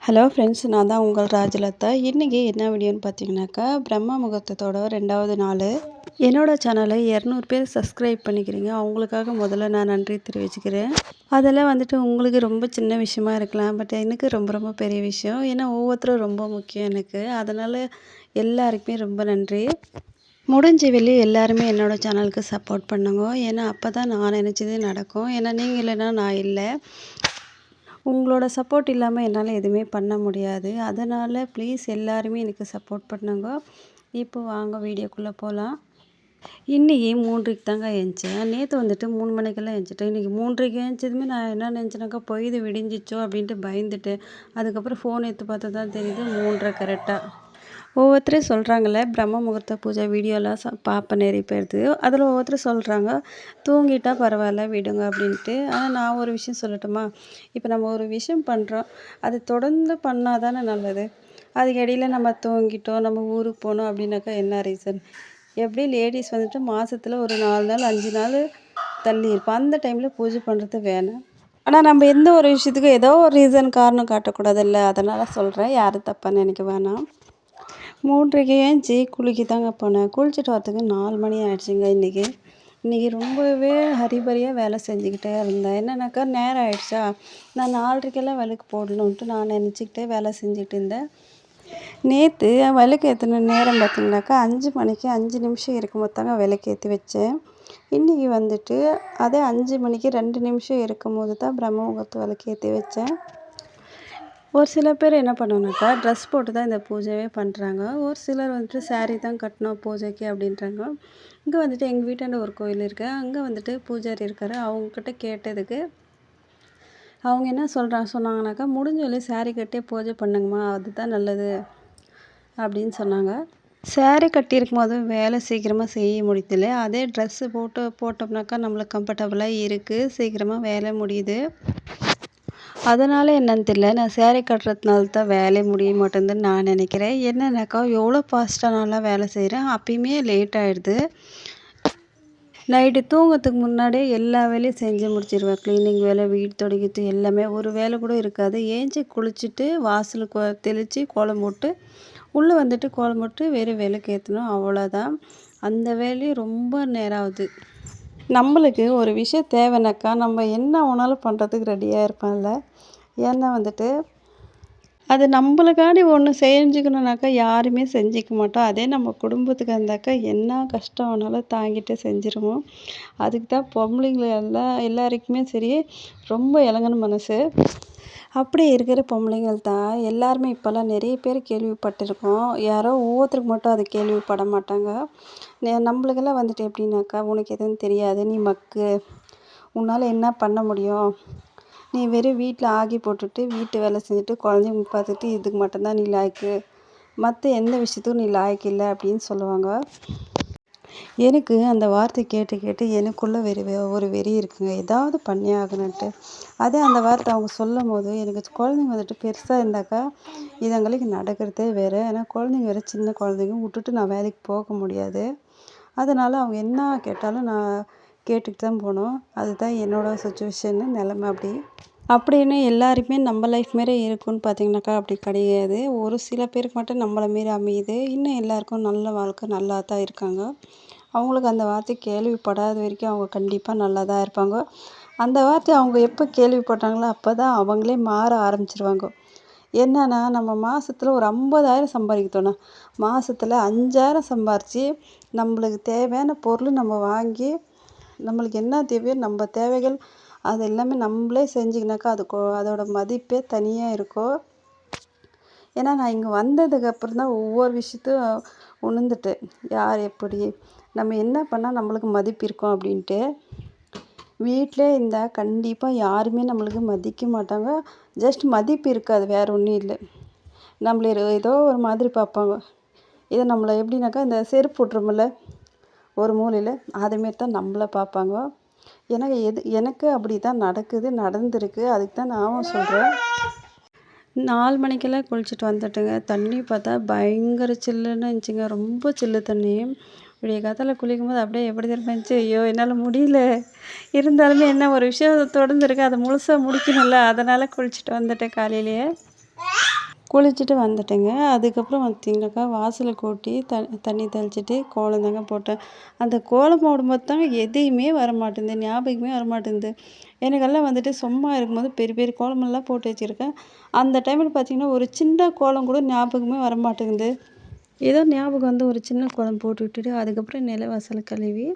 Hello friends, நான் தான் உங்கள் ராஜலதா. இன்றைக்கி என்ன வீடியோன்னு பார்த்தீங்கன்னாக்கா, பிரம்ம முகூர்த்தத்தோட 2வது நாள். என்னோட சேனலை 200 பேர் சப்ஸ்கிரைப் பண்ணிக்கிறீங்க. அவங்களுக்காக முதல்ல நான் நன்றி தெரிவிச்சுக்கிறேன். அதெல்லாம் உங்களுக்கு ரொம்ப சின்ன விஷயமா இருக்கலாம். பட் எனக்கு ரொம்ப ரொம்ப பெரிய விஷயம். ஏன்னா ஒவ்வொருத்தரும் ரொம்ப முக்கியம் எனக்கு. அதனால் எல்லாருக்குமே ரொம்ப நன்றி. முடிஞ்ச வெளியே எல்லாருமே என்னோடய சேனலுக்கு சப்போர்ட் பண்ணுங்க. ஏன்னா அப்போ தான் நான் நினச்சது நடக்கும். ஏன்னா நீங்கள் இல்லைன்னா நான் இல்லை. உங்களோட சப்போர்ட் இல்லாமல் என்னால் எதுவுமே பண்ண முடியாது. அதனால் ப்ளீஸ் எல்லாருமே எனக்கு சப்போர்ட் பண்ணுங்க. இப்போ வாங்க வீடியோக்குள்ளே போகலாம். இன்றைக்கி 3க்கு தாங்க எழுந்திச்சேன். நேற்று 3 மணிக்கெல்லாம் எழுந்திச்சிட்டேன். இன்றைக்கி 3க்கு எழுந்திச்சதுமே நான் என்ன நினச்சேனாக்கா, பொழுது விடிஞ்சிச்சோ அப்படின்ட்டு பயந்துட்டேன். அதுக்கப்புறம் ஃபோன் எடுத்து பார்த்தா தான் தெரியுது 3:30 கரெக்டாக. ஒவ்வொருத்தரும் சொல்கிறாங்கள்ல, பிரம்ம முகூர்த்த பூஜை வீடியோலாம் பார்ப்பேன் நிறைய பேர்து. அதில் ஒவ்வொருத்தரும் சொல்கிறாங்க, தூங்கிட்டா பரவாயில்ல விடுங்க அப்படின்ட்டு. ஆனால் நான் ஒரு விஷயம் சொல்லட்டுமா? இப்போ நம்ம ஒரு விஷயம் பண்ணுறோம், அது தொடர்ந்து பண்ணால் தானே நல்லது. அதுக்கு இடையில நம்ம தூங்கிட்டோம், நம்ம ஊருக்கு போகணும் அப்படின்னாக்கா என்ன ரீசன்? எப்படி லேடிஸ் மாதத்தில் ஒரு 4 நாள் 5 நாள் தள்ளி இருப்போம். அந்த டைமில் பூஜை பண்ணுறது வேணாம். ஆனால் நம்ம எந்த ஒரு விஷயத்துக்கும் ஏதோ ஒரு ரீசன் காரணம் காட்டக்கூடாதுல்ல. அதனால் சொல்கிறேன், யாரும் தப்பாக நினைக்க வேணாம். 3:30 ஏஞ்சி குளிக்க தாங்க போனேன். குளிச்சுட்டு வரத்துக்கு 4 மணி ஆகிடுச்சிங்க இன்றைக்கி ரொம்பவே ஹரிபரியாக வேலை செஞ்சுக்கிட்டே இருந்தேன். என்னன்னாக்கா நேரம் ஆகிடுச்சா, நான் 4:30கெல்லாம் விளக்கு போடணுன்ட்டு நான் நினச்சிக்கிட்டே வேலை செஞ்சுட்டு இருந்தேன். நேற்று விளக்கு ஏற்றின நேரம் பார்த்திங்கனாக்கா 5 மணிக்கு 5 நிமிஷம் இருக்கும்போது தாங்க விளக்கு ஏற்றி வச்சேன். இன்றைக்கி அதே 5 மணிக்கு 2 நிமிஷம் இருக்கும்போது தான் பிரம்ம முகூர்த்த விளக்கு ஏற்றி வச்சேன். ஒரு சில பேர் என்ன பண்ணுவாங்கனாக்கா, ட்ரெஸ் போட்டு தான் இந்த பூஜையே பண்ணுறாங்க. ஒரு சிலர் சாரீ தான் கட்டணும் பூஜைக்கு அப்படின்றாங்க. இங்கே எங்கள் வீட்டாண்ட ஒரு கோயில் இருக்குது. அங்கே பூஜாரி இருக்கார். அவங்கக்கிட்ட கேட்டதுக்கு அவங்க என்ன சொன்னாங்கனாக்கா, முடிஞ்ச வரையும் சாரீ கட்டியே பூஜை பண்ணுங்கம்மா, அதுதான் நல்லது அப்படின்னு சொன்னாங்க. சாரீ கட்டியிருக்கும் போது வேலை சீக்கிரமாக செய்ய முடியுதில்ல. அதே ட்ரெஸ்ஸு போட்டோம்னாக்கா நம்மளுக்கு கம்ஃபர்டபுளாக இருக்குது, சீக்கிரமாக வேலை முடியுது. அதனால் என்னன்னு தெரியல, நான் சேரீ கட்டுறதுனால தான் வேலை முடிய மாட்டேங்குதுன்னு நான் நினைக்கிறேன். என்னன்னாக்கா, எவ்வளோ ஃபாஸ்ட்டாக நான்லாம் வேலை செய்கிறேன், அப்பயுமே லேட் ஆகிடுது. நைட்டு தூங்கிறதுக்கு முன்னாடியே எல்லா வேலையும் செஞ்சு முடிச்சிடுவேன். க்ளீனிங் வேலை, வீடு துடைக்கிறது எல்லாமே ஒரு வேலை கூட இருக்காது. ஏஞ்சி குளிச்சுட்டு வாசல் தெளித்து கோலம் போட்டு உள்ளே கோலம் போட்டு வெறும் விளக்கு ஏற்றணும், அவ்வளோதான். அந்த வேலையும் ரொம்ப நேரம் ஆகுது. நம்மளுக்கு ஒரு விஷயம் தேவைனாக்கா நம்ம என்ன வேணாலும் பண்ணுறதுக்கு ரெடியாக இருப்பேன்ல. ஏன்னா அது நம்மளுக்காண்டி ஒன்று செஞ்சுக்கணுன்னாக்கா யாருமே செஞ்சுக்க மாட்டோம். அதே நம்ம குடும்பத்துக்கு இருந்தாக்கா என்ன கஷ்டம் ஆனாலும் தாங்கிட்டு செஞ்சுருவோம். அதுக்கு தான் பொம்பளைங்களை எல்லாருக்குமே சரி ரொம்ப இலங்கின மனசு. அப்படி இருக்கிற பொம்பளைங்கள் தான் எல்லாருமே இப்போல்லாம் நிறைய பேர் கேள்விப்பட்டிருக்கோம். யாரோ ஒவ்வொருத்தருக்கு மட்டும் அது கேள்விப்பட மாட்டாங்க. நம்மளுக்கெல்லாம் எப்படின்னாக்கா, உனக்கு எதுவும் தெரியாது, நீ மக்கு, உன்னால் என்ன பண்ண முடியும், நீ வெறும் வீட்டில் ஆகி போட்டுட்டு வீட்டு வேலை செஞ்சுட்டு குழந்தைங்க பார்த்துட்டு இதுக்கு மட்டும்தான் நீ லாய்க்கு, மற்ற எந்த விஷயத்துக்கும் நீ லாய்க்கு இல்லை அப்படின்னு சொல்லுவாங்க. எனக்கு அந்த வார்த்தை கேட்டு கேட்டு எனக்குள்ளே ஒரு வெறி இருக்குங்க, ஏதாவது பண்ணி ஆகணுன்ட்டு. அதே அந்த வார்த்தை அவங்க சொல்லும் போது எனக்கு குழந்தைங்க பெருசாக இருந்தாக்கா இதுங்களுக்கு நடக்கிறதே வேறு. ஏன்னா குழந்தைங்க வேறு சின்ன குழந்தைங்க விட்டுட்டு நான் வேலைக்கு போக முடியாது. அதனால் அவங்க என்ன கேட்டாலும் நான் கேட்டுக்கிட்டு தான் போகணும். அதுதான் என்னோடய சுச்சுவேஷன்னு நிலமை. அப்படின்னு எல்லாருக்குமே நம்ம லைஃப் மாரி இருக்குன்னு பார்த்தீங்கன்னாக்கா அப்படி கிடையாது. ஒரு சில பேருக்கு மட்டும் நம்மளை மாரி அமையுது. இன்னும் எல்லாருக்கும் நல்ல வாழ்க்கை நல்லா தான் இருக்காங்க. அவங்களுக்கு அந்த வார்த்தை கேள்விப்படாத வரைக்கும் அவங்க கண்டிப்பாக நல்லா தான் இருப்பாங்க. அந்த வார்த்தை அவங்க எப்போ கேள்விப்பட்டாங்களோ அப்போ தான் அவங்களே மாற ஆரம்பிச்சிருவாங்க. என்னன்னா, நம்ம மாதத்தில் ஒரு 50,000 சம்பாதிக்கிட்டோன்னா மாதத்தில் 5,000 சம்பாரித்து நம்மளுக்கு தேவையான பொருள் நம்ம வாங்கி, நம்மளுக்கு என்ன தேவையோ நம்ம தேவைகள் அது எல்லாமே நம்மளே செஞ்சிங்கனாக்கா அதோட மதிப்பே தனியாக இருக்கும். ஏன்னா நான் இங்கே வந்ததுக்கப்புறம் தான் ஒவ்வொரு விஷயத்தையும் உணர்ந்துட்டேன். யார் எப்படி நம்ம என்ன பண்ணால் நம்மளுக்கு மதிப்பு இருக்கும் அப்படின்ட்டு. வீட்டிலே இருந்தால் கண்டிப்பாக யாருமே நம்மளுக்கு மதிக்க மாட்டாங்க. ஜஸ்ட் மதிப்பு இருக்காது, வேறு ஒன்றும் இல்லை. நம்மள ஏதோ ஒரு மாதிரி பார்ப்பாங்க. இதை நம்மளை எப்படின்னாக்கா, இந்த செருப்பு போட்டுருமில்ல ஒரு மூலையில், அதுமாரி தான் நம்மளை பார்ப்பாங்க. எனக்கு அப்படி தான் நடந்திருக்கு. அதுக்கு தான் நானும் சொல்கிறேன். 4 மணிக்கெல்லாம் குளிச்சுட்டு வந்துட்டேங்க. தண்ணி பார்த்தா பயங்கர சில்லுன்னு இருந்துச்சுங்க. ரொம்ப சில்லு தண்ணி. விடிய காத்தால குளிக்கும்போது அப்படியே எப்படி திரும்ப இருந்துச்சு, ஐயோ என்னால் முடியல. இருந்தாலுமே என்ன ஒரு விஷயம் தொடர்ந்துருக்கு, அதை முழுசாக முடிக்கணும்ல, அதனால் குளிச்சுட்டு வந்துட்டேன் காலையிலேயே. குளிச்சுட்டு வந்துட்டேங்க. அதுக்கப்புறம் பார்த்தீங்கன்னாக்கா, வாசல கூட்டி தண்ணி தெளிச்சுட்டு கோலம் தாங்க போட்டேன். அந்த கோலம் போடும்போது தாங்க எதையுமே வரமாட்டேன்து. ஞாபகமே வரமாட்டேன்து. எனக்கெல்லாம் வந்துட்டு சும்மா இருக்கும்போது பெரிய பெரிய கோலமெல்லாம் போட்டு வச்சுருக்கேன். அந்த டைமில பார்த்தீங்கன்னா, ஒரு சின்ன கோலம் கூட ஞாபகமே வரமாட்டேங்குது. ஏதோ ஞாபகம் வந்து ஒரு சின்ன கோலம் போட்டு விட்டுட்டு, அதுக்கப்புறம் நிலவாசல கழுவி,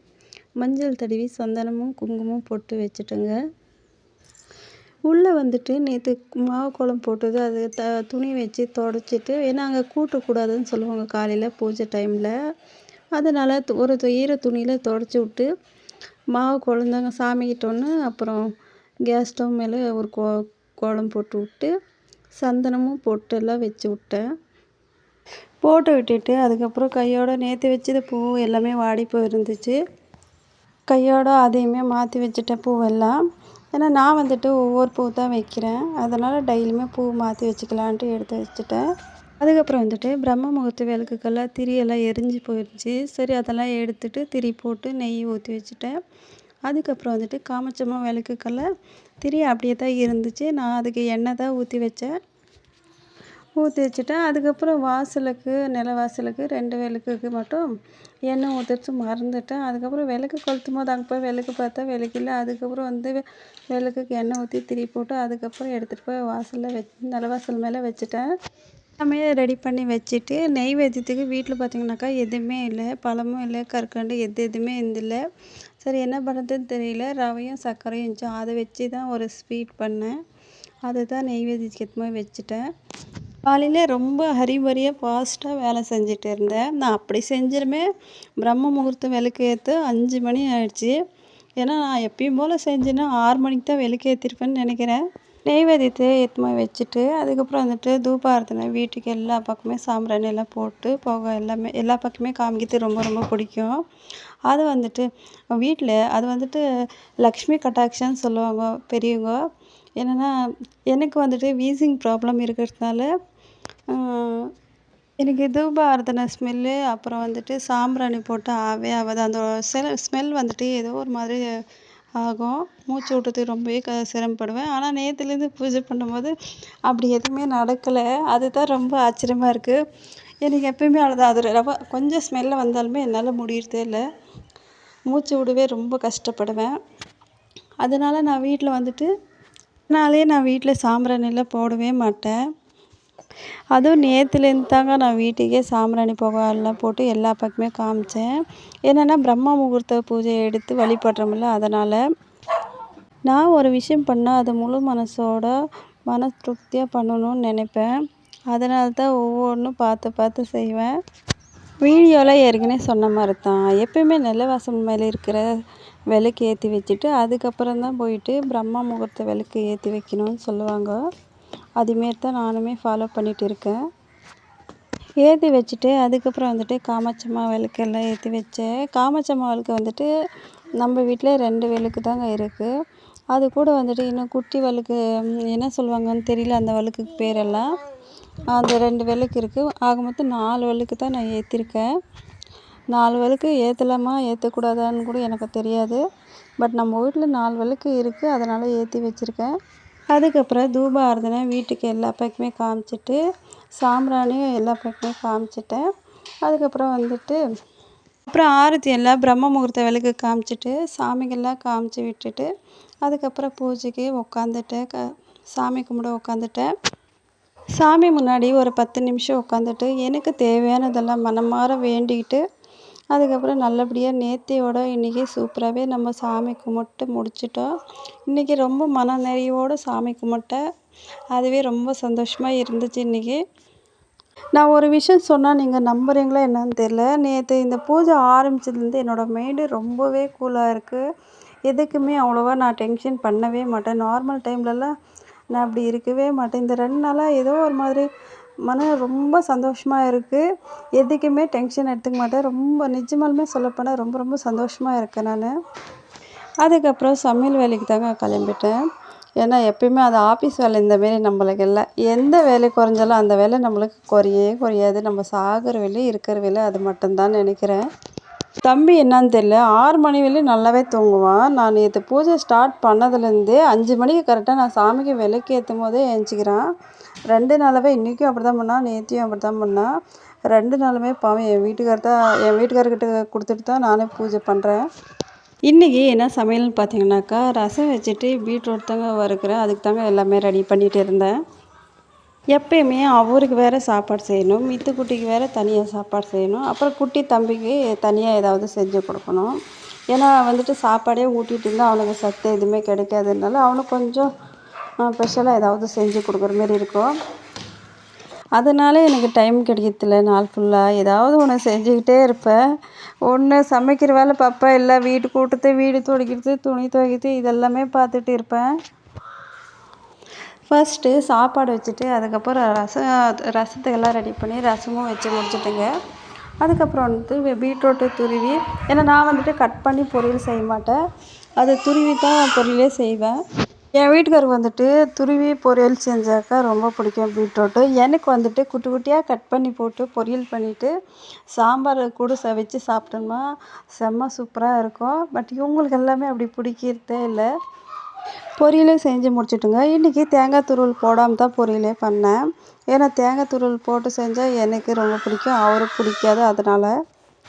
மஞ்சள் தடவி, சந்தனமும், குங்குமம் போட்டு வச்சுட்டேங்க. உள்ளே வந்துட்டு நேற்று மாவு கோலம் போட்டது அது துணி வச்சு தொடச்சிட்டு, ஏன்னா அங்கே கூட்டக்கூடாதுன்னு சொல்லுவாங்க காலையில் பூஜை டைமில். அதனால் ஒரு ஈர துணியில் தொடச்சி விட்டு, மாவு கோலம் தாங்க சாமிக்கிட்ட ஒன்று, அப்புறம் கேஸ் ஸ்டவ் மேலே ஒரு கோலம் போட்டு விட்டு, சந்தனமும் பொட்டெல்லாம் வச்சு விட்டேன். போட்டு விட்டுட்டு அதுக்கப்புறம் கையோட நேற்று வச்சது பூ எல்லாமே வாடி போயிருந்துச்சு. கையோட அதையுமே மாற்றி வச்சுட்டேன் பூவெல்லாம். ஏன்னா நான் வந்துட்டு ஒவ்வொரு பூ தான் வைக்கிறேன். அதனால் டெய்லியுமே பூ மாற்றி வச்சுக்கலான்ட்டு எடுத்து வச்சுட்டேன். அதுக்கப்புறம் வந்துட்டு பிரம்ம முகூர்த்த விளக்குக்கெல்லாம் திரியெல்லாம் எரிஞ்சு போயிடுச்சு. சரி அதெல்லாம் எடுத்துட்டு திரி போட்டு நெய் ஊற்றி வச்சுட்டேன். அதுக்கப்புறம் வந்துட்டு காமாட்சியம்மா விளக்குக்கெல்லாம் திரி அப்படியே தான் இருந்துச்சு. நான் அதுக்கு எண்ணெய் தான் ஊற்றி வச்சேன். ஊற்றி வச்சுட்டேன். அதுக்கப்புறம் வாசலுக்கு நிலவாசலுக்கு 2 விளக்குக்கு மட்டும் எண்ணெய் ஊற்றிட்டு மறந்துட்டேன். அதுக்கப்புறம் விளக்கு கொளுத்தும்போது அங்கே போய் விளக்கு பார்த்தா விளக்கு இல்லை. அதுக்கப்புறம் வந்து விளக்குக்கு எண்ணெய் ஊற்றி திரி போட்டு அதுக்கப்புறம் எடுத்துகிட்டு போய் வாசலில் நிலவாசல் மேலே வச்சுட்டேன். எல்லாமே ரெடி பண்ணி வச்சுட்டு நெய்வேத்தியத்துக்கு வீட்டில் பார்த்திங்கனாக்கா எதுவுமே இல்லை. பழமும் இல்லை, கற்கண்டு எதுவுமே இல்லை. சரி என்ன பண்ணுறதுன்னு தெரியல. ரவையும் சர்க்கரையும் இருந்துச்சு. அதை வச்சு தான் ஒரு ஸ்வீட் பண்ணேன். அதுதான் நெய்வேத்தியத்துக்கு எடுத்துன்னு போய் வச்சுட்டேன். காலையில் ரொம்ப ஹரிபரியாக ஃபாஸ்ட்டாக வேலை செஞ்சுட்டு இருந்தேன். நான் அப்படி செஞ்சிருமே பிரம்ம முகூர்த்தம் விளக்கு ஏற்ற 5 மணி ஆயிடுச்சு. ஏன்னா நான் எப்பயும் போல் செஞ்சேன்னா 6 மணிக்கு தான் விளக்கு ஏற்றிருப்பேன்னு நினைக்கிறேன். நெய்வேத்தியத்தை எடுத்துன்னு போய் வச்சுட்டு அதுக்கப்புறம் வந்துட்டு தூபாரத்தனை வீட்டுக்கு எல்லா பக்கமே சாம்பிராணி எல்லாம் போட்டு புகை எல்லாமே எல்லா பக்கமே காமிக்கிறது ரொம்ப ரொம்ப பிடிக்கும். அது வந்துட்டு வீட்டில் அது வந்துட்டு லக்ஷ்மி கட்டாட்சன்னு சொல்லுவாங்க பெரியவங்க. என்னென்னா எனக்கு வந்துட்டு வீசிங் ப்ராப்ளம் இருக்கிறதுனால எனக்கு தூபாரத்தனை ஸ்மெல்லு அப்புறம் வந்துட்டு சாம்பிராணி போட்டு ஆவே ஆகாது. அந்த ஸ்மெல் வந்துட்டு ஏதோ ஒரு மாதிரி ஆகும். மூச்சு விட்றதுக்கு ரொம்பவே சிரமப்படுவேன். ஆனால் நேற்றுலேருந்து பூஜை பண்ணும்போது அப்படி எதுவுமே நடக்கலை. அதுதான் ரொம்ப ஆச்சரியமாக இருக்குது. எனக்கு எப்பயுமே அவ்வளோதான். அது கொஞ்சம் ஸ்மெல்ல வந்தாலுமே என்னால் முடியறதே இல்லை. மூச்சு விடவே ரொம்ப கஷ்டப்படுவேன். அதனால் நான் வீட்டில் வந்துட்டு நான் வீட்டில் சாம்பிராணிலாம் போடவே மாட்டேன். அதுவும் நேற்றுலேருந்து தாங்க நான் வீட்டுக்கே சாம்பிராணி புகை எல்லாம் போட்டு எல்லா பக்கமே காமிச்சேன். என்னென்னா பிரம்ம முகூர்த்த பூஜை எடுத்து வழிபடுறோம்ல, அதனால் நான் ஒரு விஷயம் பண்ணால் அதை முழு மன திருப்தியாக பண்ணணும்னு நினைப்பேன். அதனால தான் ஒவ்வொன்றும் பார்த்து பார்த்து செய்வேன். வீடியோவில் ஏற்கனவே சொன்ன மாதிரி தான் எப்பயுமே நிலவாசல் மேலே இருக்கிற விளக்கு ஏற்றி வச்சுட்டு அதுக்கப்புறம் தான் போயிட்டு பிரம்ம முகூர்த்த விளக்கு ஏற்றி வைக்கணும்னு சொல்லுவாங்க. அதுமாரி தான் நானுமே ஃபாலோ பண்ணிகிட்டு இருக்கேன். ஏற்றி வச்சுட்டு அதுக்கப்புறம் வந்துட்டு காமாட்சியம்மா விளக்கெல்லாம் ஏற்றி வச்சேன். காமாட்சியம்மா விளக்கு வந்துட்டு நம்ம வீட்டில் 2 விளக்கு தாங்க இருக்குது. அது கூட வந்துட்டு இன்னும் குட்டி விளக்கு என்ன சொல்லுவாங்கன்னு தெரியல அந்த விளக்குக்கு பேரெல்லாம். அந்த 2 விளக்கு இருக்குது. ஆக மொத்தம் 4 விளக்கு தான் நான் ஏற்றிருக்கேன். 4 விளக்கு ஏற்றலாமா ஏற்றக்கூடாதான்னு கூட எனக்கு தெரியாது. பட் நம்ம வீட்டில் 4 விளக்கு இருக்குது. அதனால் ஏற்றி வச்சுருக்கேன். அதுக்கப்புறம் தூப ஆராதனை வீட்டுக்கு எல்லா பக்கமே காமிச்சிட்டு சாம்பிராணியும் எல்லா பக்கமே காமிச்சிட்டேன். அதுக்கப்புறம் வந்துட்டு அப்புறம் ஆரத்தி எல்லாம் பிரம்ம முகூர்த்த விளக்கு காமிச்சிட்டு சாமிக்கெல்லாம் காமிச்சு விட்டுட்டு அதுக்கப்புறம் பூஜைக்கு உட்காந்துட்டேன். சாமி கும்பிட உட்காந்துட்டேன். சாமி முன்னாடி ஒரு 10 நிமிஷம் உட்காந்துட்டு எனக்கு தேவையானதெல்லாம் மனமார வேண்டிக்கிட்டு அதுக்கப்புறம் நல்லபடியாக நேர்த்தியோட இன்றைக்கி சூப்பராகவே நம்ம சாமி கும்பிட்டு முடிச்சிட்டோம். இன்றைக்கி ரொம்ப மன நிறைவோடு சாமி கும்பிட்டேன். அதுவே ரொம்ப சந்தோஷமாக இருந்துச்சு இன்றைக்கி. நான் ஒரு விஷயம் சொன்னால் நீங்கள் நம்புறீங்களா என்னன்னு தெரியல. நேற்று இந்த பூஜை ஆரம்பிச்சதுலேருந்து என்னோடய மைண்டு ரொம்பவே கூலாக இருக்குது. எதுக்குமே அவ்வளோவா நான் டென்ஷன் பண்ணவே மாட்டேன். நார்மல் டைம்லலாம் நான் அப்படி இருக்கவே மாட்டேன். இந்த 2 நாளாக ஏதோ ஒரு மாதிரி மனம் ரொம்ப சந்தோஷமாக இருக்குது. எதுக்குமே டென்ஷன் எடுத்துக்க மாட்டேன். ரொம்ப நிஜமாலுமே சொல்லப்போனால் ரொம்ப ரொம்ப சந்தோஷமாக இருக்கேன் நான். அதுக்கப்புறம் சமையல் வேலைக்கு தாங்க கிளம்பிட்டேன். ஏன்னா எப்பயுமே அது ஆஃபீஸ் வேலை இந்தமாரி நம்மளுக்கு இல்லை. எந்த வேலை குறைஞ்சாலும் அந்த வேலை நம்மளுக்கு குறையாது. நம்ம சாகிற வேலை இருக்கிற வேலை அது மட்டும்தான் நினைக்கிறேன். தம்பி என்னான்னு தெரியல 6 மணி வரையும் நல்லாவே தூங்குவான். நான் நேற்று பூஜை ஸ்டார்ட் பண்ணதுலேருந்தே 5 மணிக்கு கரெக்டாக நான் சாமிக்கு விளக்கு ஏற்றும் போதே எழுந்திரிக்கிறான். 2 நாளாகவே இன்றைக்கும் அப்படி தான் பண்ணான், நேற்றையும் அப்படி தான் பண்ணான். 2 நாளுமே பாவம் என் வீட்டுக்காரர்கிட்ட கொடுத்துட்டு தான் நானே பூஜை பண்ணுறேன். இன்றைக்கி என்ன சமையல்னு பார்த்தீங்கன்னாக்கா, ரசம் வச்சுட்டு பீட்ரூட் தாங்க வறுக்கிறேன். அதுக்கு தாங்க எல்லாமே ரெடி பண்ணிகிட்டு இருந்தேன். எப்பயுமே அவருக்கு வேறு சாப்பாடு செய்யணும், மித்துக்குட்டிக்கு வேறு தனியாக சாப்பாடு செய்யணும், அப்புறம் குட்டி தம்பிக்கு தனியாக ஏதாவது செஞ்சு கொடுக்கணும். ஏன்னா வந்துட்டு சாப்பாடே ஊட்டிகிட்டு இருந்தால் அவனுக்கு சத்து எதுவுமே கிடைக்காததுனால அவனுக்கு கொஞ்சம் ஸ்பெஷலாக ஏதாவது செஞ்சு கொடுக்குற மாரி இருக்கும். அதனால எனக்கு டைம் கிடைக்கிறதில்ல. நாள் ஃபுல்லாக ஏதாவது ஒன்று செஞ்சுக்கிட்டே இருப்பேன். ஒன்று சமைக்கிற வேலை பார்ப்பேன், இல்லை வீடு கூட்டுறது, வீடு துடைக்கிறது, துணி துவைக்கிறது இதெல்லாமே பார்த்துட்டு இருப்பேன். ஃபஸ்ட்டு சாப்பாடு வச்சுட்டு அதுக்கப்புறம் ரசத்துக்கெல்லாம் ரெடி பண்ணி ரசமும் வச்சு முடிச்சுட்டுங்க. அதுக்கப்புறம் வந்துட்டு பீட்ரூட்டு துருவி, ஏன்னா நான் வந்துட்டு கட் பண்ணி பொரியல் செய்ய மாட்டேன், அதை துருவி தான் பொரியலே செய்வேன். என் வீட்டுக்காருக்கு வந்துட்டு துருவி பொரியல் செஞ்சாக்கா ரொம்ப பிடிக்கும் பீட்ரூட்டு. எனக்கு வந்துட்டு குட்டி குட்டியாக கட் பண்ணி போட்டு பொரியல் பண்ணிவிட்டு சாம்பார் கூட வச்சு சாப்பிட்டோம்னா செம்ம சூப்பராக இருக்கும். பட் இவங்களுக்கு எல்லாமே அப்படி பிடிக்கிறதே இல்லை. பொரியலே செஞ்சு முடிச்சுட்டுங்க. இன்றைக்கி தேங்காய் துருவல் போடாமல் தான் பொரியலே பண்ணேன். ஏன்னா தேங்காய் துருவல் போட்டு செஞ்சால் எனக்கு ரொம்ப பிடிக்கும், அவருக்கு பிடிக்காது. அதனால்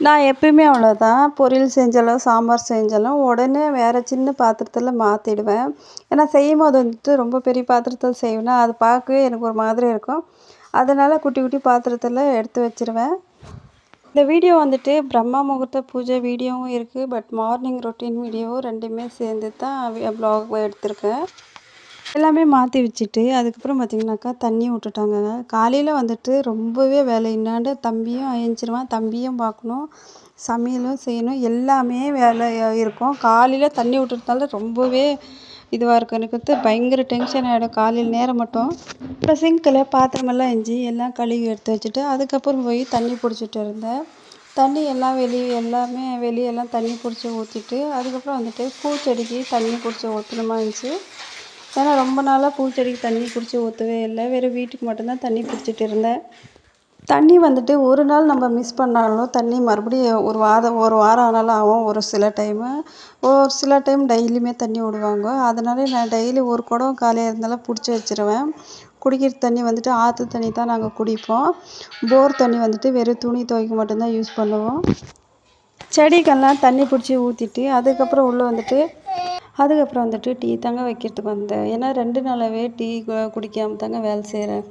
நான் எப்பயுமே அவ்வளோதான், பொரியல் செஞ்சாலும் சாம்பார் செஞ்சாலும் உடனே வேறு சின்ன பாத்திரத்தில் மாற்றிடுவேன். ஏன்னா செய்யும் போது வந்துட்டு ரொம்ப பெரிய பாத்திரத்தில் செய்வேன்னா அது பார்க்கவே எனக்கு ஒரு மாதிரி இருக்கும். அதனால் குட்டி குட்டி பாத்திரத்தில் எடுத்து வச்சுருவேன். இந்த வீடியோ வந்துட்டு பிரம்ம முகூர்த்த பூஜை வீடியோவும் இருக்குது, பட் மார்னிங் ரொட்டீன் வீடியோவும் ரெண்டுமே சேர்ந்து தான் வ்ளாக் எடுத்திருக்கேன். எல்லாமே மாற்றி வச்சுட்டு அதுக்கப்புறம் பார்த்திங்கனாக்கா தண்ணி விட்டுட்டாங்க. காலையில் வந்துட்டு ரொம்பவே வேலை, என்னாண்டு தம்பியும் எழுந்திரிச்சிருவான், தம்பியும் பார்க்கணும், சமையலும் செய்யணும், எல்லாமே வேலை இருக்கும். காலையில் தண்ணி விட்டுறதுனால ரொம்பவே இதுவாக இருக்கும். எனக்கு வந்து பயங்கர டென்ஷன் ஆகிடும் காலையில் நேரம் மட்டும். அப்புறம் சிங்கில் பாத்திரமெல்லாம் எல்லாம் கழுவி எடுத்து வச்சுட்டு அதுக்கப்புறம் போய் தண்ணி பிடிச்சிட்டு இருந்தேன். தண்ணி எல்லாம் எல்லாமே வெளியெல்லாம் தண்ணி பிடிச்சி ஊற்றிட்டு அதுக்கப்புறம் வந்துட்டு பூச்செடிக்கு தண்ணி பிடிச்சி ஊற்றணுமா இருந்துச்சு. ஏன்னா ரொம்ப நாளாக பூச்செடிக்கு தண்ணி பிடிச்சி ஊற்றவே இல்லை, வெறும் வீட்டுக்கு மட்டும்தான் தண்ணி பிடிச்சிட்டு இருந்தேன். தண்ணி வந்துட்டு ஒரு நாள் நம்ம மிஸ் பண்ணாலும் தண்ணி மறுபடியும் ஒரு வாரம் ஆனாலும் ஆகும். ஒரு சில டைம் டெய்லியுமே தண்ணி விடுவாங்க. அதனால நான் டெய்லி ஒரு குடம் காலியாக இருந்தாலும் பிடிச்சி வச்சுருவேன். குடிக்கிற தண்ணி வந்துட்டு ஆற்று தண்ணி தான் நாங்கள் குடிப்போம். போர் தண்ணி வந்துட்டு வெறும் துணி துவைக்க மட்டும்தான் யூஸ் பண்ணுவோம். செடிக்கெல்லாம் தண்ணி பிடிச்சி ஊற்றிட்டு அதுக்கப்புறம் வந்துட்டு டீ தாங்க வைக்கிறதுக்கு வந்தேன். ஏன்னா 2 நாளாகவே டீ குடிக்காமல் தாங்க வேலை செய்கிறேன்.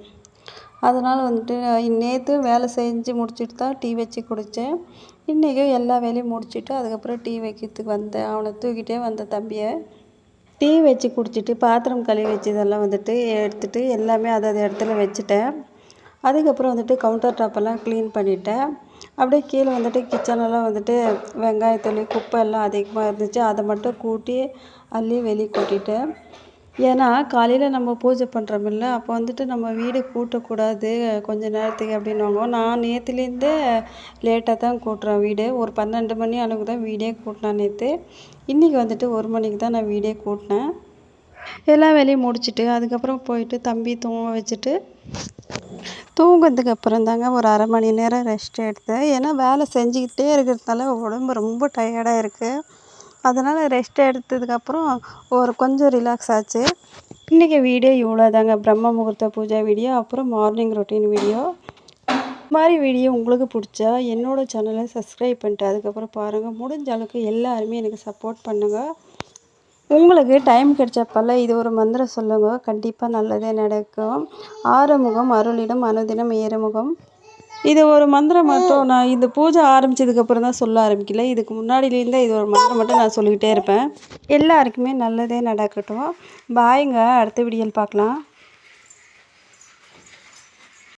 அதனால் வந்துட்டு நேற்று வேலை செஞ்சு முடிச்சுட்டு தான் டீ வச்சு குடித்தேன். இன்றைக்கும் எல்லா வேலையும் முடிச்சுட்டு அதுக்கப்புறம் டீ வைக்கிறதுக்கு வந்தேன். அவனை தூக்கிட்டே வந்த தம்பியை டீ வச்சு குடிச்சிட்டு பாத்திரம் கழுவி வச்சதெல்லாம் வந்துட்டு எடுத்துகிட்டு எல்லாமே அது இடத்துல வச்சுட்டேன். அதுக்கப்புறம் வந்துட்டு கவுண்டர் டாப்பெல்லாம் க்ளீன் பண்ணிவிட்டேன். அப்படியே கீழே வந்துட்டு கிச்சனெல்லாம் வந்துட்டு வெங்காயத்தொலி குப்பை எல்லாம் அதிகமாக இருந்துச்சு, அதை மட்டும் கூட்டி அள்ளி வெளியே கொட்டிட்டேன். ஏன்னா காலையில் நம்ம பூஜை பண்ணுறோமில்ல, அப்போ வந்துட்டு நம்ம வீடு கூட்டக்கூடாது கொஞ்சம் நேரத்துக்கு அப்படின்னுவாங்க. நான் நேற்றுலேருந்தே லேட்டாக தான் கூட்டுறேன் வீடு. ஒரு 12 மணி அளவுக்கு தான் வீடே கூட்டினேன் நேற்று. இன்றைக்கி வந்துட்டு 1 மணிக்கு தான் நான் வீடே கூட்டினேன். எல்லா வேலையும் முடிச்சுட்டு அதுக்கப்புறம் போயிட்டு தம்பி தூங்க வச்சுட்டு தூங்குறதுக்கு அப்புறம் தாங்க ஒரு 1/2 மணி நேரம் ரெஸ்ட் எடுத்தேன். ஏன்னா வேலை செஞ்சுக்கிட்டே இருக்கிறதுனால உடம்பு ரொம்ப டயர்டாக இருக்குது. அதனால் ரெஸ்ட் எடுத்ததுக்கப்புறம் கொஞ்சம் ரிலாக்ஸ் ஆச்சு. இன்றைக்கி வீடியோ இவ்வளோ தாங்க, பிரம்ம முகூர்த்த பூஜை வீடியோ, அப்புறம் மார்னிங் ரொட்டீன் வீடியோ. இந்த மாதிரி வீடியோ உங்களுக்கு பிடிச்சா என்னோடய சேனலை சப்ஸ்கிரைப் பண்ணிட்டு அதுக்கப்புறம் பாருங்கள். முடிஞ்ச அளவுக்கு எல்லாருமே எனக்கு சப்போர்ட் பண்ணுங்கள். உங்களுக்கு டைம் கிடைச்சப்பெல்லாம் இது ஒரு மந்திரம் சொல்லுங்க, கண்டிப்பாக நல்லதே நடக்கும். ஆறுமுகம் அருளிடம் அனுதினம் ஏறுமுகம். இது ஒரு மந்திரம் மட்டும் நான் இந்த பூஜை ஆரம்பித்ததுக்கப்புறம் தான் சொல்ல ஆரம்பிக்கல. இதுக்கு முன்னாடியிலேருந்தே இது ஒரு மந்திரம் மட்டும் நான் சொல்லிக்கிட்டே இருப்பேன். எல்லாருக்குமே நல்லதே நடக்கட்டும். பாய்ங்க, அடுத்த வீடியோவில் பார்க்கலாம்.